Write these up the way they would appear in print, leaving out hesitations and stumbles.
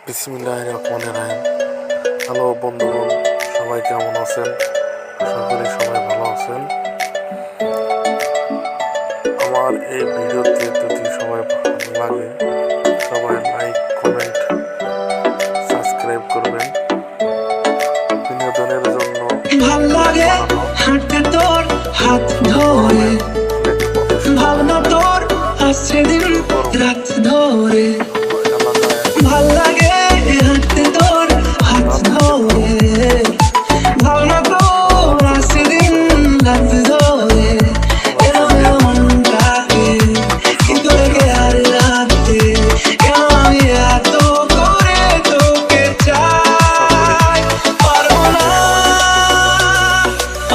বিসমিল্লাহির রহমানির রহিম। হ্যালো বন্ধুগণ, সবাই কেমন আছেন? আশা করি সবাই ভালো আছেন। আমার এই ভিডিওতে যদি সবাই ভালো লাগে, সবাই লাইক, কমেন্ট, সাবস্ক্রাইব করবেন। বিনোদনের জন্য ভাল লাগে হাঁটতে তোর হাত ধরে, ভাবনা তোর আসছে দিন রাত ধরে। ভাল লাগে হাঁটতে তোর হাত ধরে, ভাবনা তোর আসছে দিন রাত ধরে। এরম এমন ডাকে কিন্তু রেখে আর রাতে কেন আমি এত করে তোকে চাই। পারবো না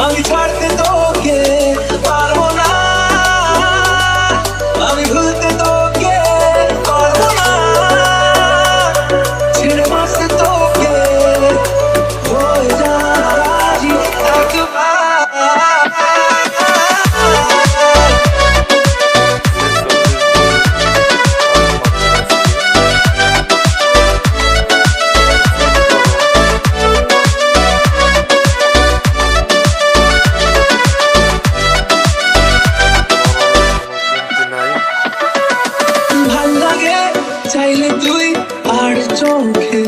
আমি ছাড়তে তোকে, পারবো না আমি ভুলতে তোকে, পারবো না ছেড়ে বাঁচতে তোকে। হয়ে যা রাজি একবার। ভাল লাগে চাইলে তুই আর চোখে